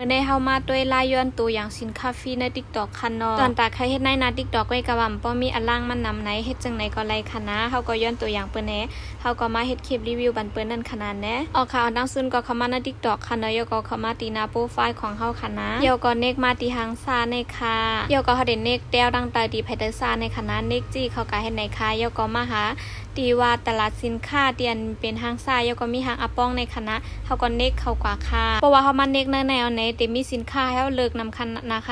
เมื่อได้เข้ามาด้วยลายย้อนตัวอย่างสินค้าฟรีใน TikTok คันเนาะตอนตาใครเฮ็ดในหน้า TikTok ไว้กะว่าบ่มีอันล่างมันนำไหนเฮ็ดจังไหนก็ไล่คะนะเฮาก็ย้อนตัวอย่างเปิ้นแหน่เฮาก็มาเฮ็ดคลิปรีวิวบันเปิ้นนั่นขนาดแหน่ออกข่าวดังซุนก็เข้ามาใน TikTok คันเนาะยก็เข้ามาตีหน้าโปรไฟล์ของเฮาคันนะยก็เนกมาตีหางซาในค่ะยก็เฮาได้เนกแต้วดังตาดีไผเตอร์ซาในคณะเนกจี้เขาก็เฮ็ดในค่ะยก็มาหาตีว่าตลาดสินค้าเตียนเป็นห้างซ่ายก็มีห้างอาป้องในคณะเฮาก็เนกเข้ากว่าค่ะเพราะว่าเฮามาเนกในแนวไหนแต่มีสินค้าให้เฮาเลิกนำค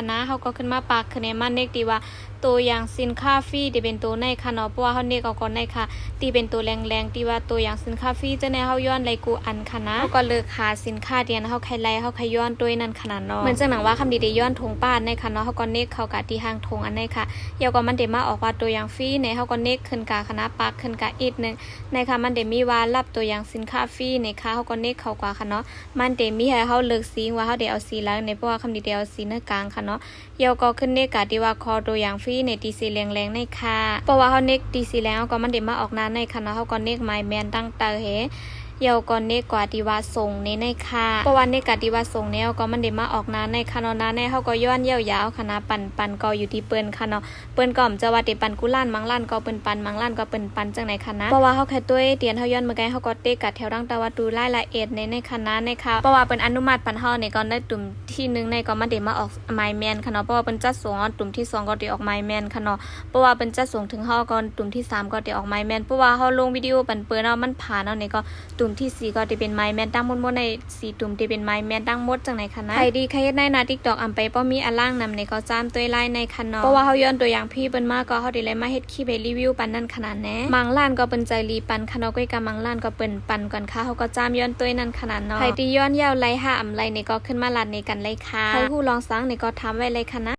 ณะเฮาก็ขึ้นมาปากคือในมาเนกตีว่าตัวอย่างสินค้าฟรีที่เป็นตัวในค่ะเนาะเพราะว่าเฮาเนกเอาก่อนในค่ะที่เป็นตัวแรงๆที่ว่าตัวอย่างสินค้าฟรีจะในเฮาย้อนไลกูอันค่ะนะเฮาก็เลิกหาสินค้าเตียนเฮาใครไล่เฮาใครย้อนด้วยนั่นขนาดเนาะเหมือนจังหนังว่าคำดีได้ย้อนทงป้านในค่ะเนาะเฮาก็เนกเข้ากะที่ห้างทงอันในค่ะเดี๋ยวก็มันได้มาออกว่าตัวอย่างฟรีในเฮาก็เนกขึ้นกะคณะปากขึ้นกะอีกนึงในค่ะมันได้มีว่ารับตัวอย่างสินค้าฟรีในค่ะเฮาก็เนกเข้ากว่าค่ะเนาะมันได้มีให้เฮาเลือกสีว่าเฮาได้เอาสีแล้วในเพราะว่าคำดีได้เอาสีเนื้อกลางค่ะเนาะเดี๋ยวก็ขึ้นเนกกะที่ว่าคอตัวอย่างฟรีในตีสีแรงๆในค่ะเพราะว่าเฮาเนกตีสีแรงเฮาก็มันได้มาออกหน้าในค่ะเนาะเฮาก็เนกไม้แมนตั้งเตอเฮเยาก่อนเนกกว่าที่ว่าส่งในค่ะเพราะว่าเนกกะที่ว่าส่งแนวก็มันได้มาออกนาในค่ะเนาะนาในเฮาก็ย้อนยาวๆค่ะนะปันก็อยู่ที่เปิ้นค่ะเนาะเปิ้นก็จะว่าได้ปันกุล้านมังล้านก็เปิ้นปันมังล้านก็เปิ้นปันจังไหนค่ะนะเพราะว่าเฮาแค่ตัวเตียนเฮาย้อนเมื่อไกเฮาก็เตกะแถวดังตะว่าดูรายละเอียดในค่ะนะในค่ะเพราะว่าเปิ้นอนุมัติปันเฮาในก็ได้ตุ่มที่1ในก็มันได้มาออกไมล์แมนค่ะเนาะเพราะว่าเปิ้นจัดส่งตุ่มที่2ก็ได้ออกไมล์แมนค่ะเนาะเพราะว่าเปิ้นจัดส่งถึงเฮาก็ตุ่มที่3ก็ได้ออกไมล์แมนเพราะว่าเฮาลงวิดีโอปันเปิ้นเนาะมันผ่านเนาะนี่ก็ตุ่มที่4ก็ได้เป็นไม้แมนตั้งหมดในสีตุ่มที่เป็นไม้แมนตั้งหมดจังไหนคะนะใครดีใครเฮ็ดได้นะ TikTok อำไปป้อมีอันล่างนำในก็จามตัวไล่ในคันเนาะเพราะว่าเฮาย้อนตัวอย่างพี่เปิ้นมาก็เฮาได้เลยมาเฮ็ดคลิปรีวิวปันนั่นขนาดแน่มังล้านก็เปิ้นใจรีปันคันเนาะก้อยกับมังล้านก็เปิ้นปันก่อนค่ะเฮาก็จามย้อนตัวนั่นขนาดเนาะใครที่ย้อนยาวไล่5อำไล่ในก็ขึ้นมาลัดในกันเลยค่ะใครฮู้ลองสังในก็ทำไว้เลยค่ะนะ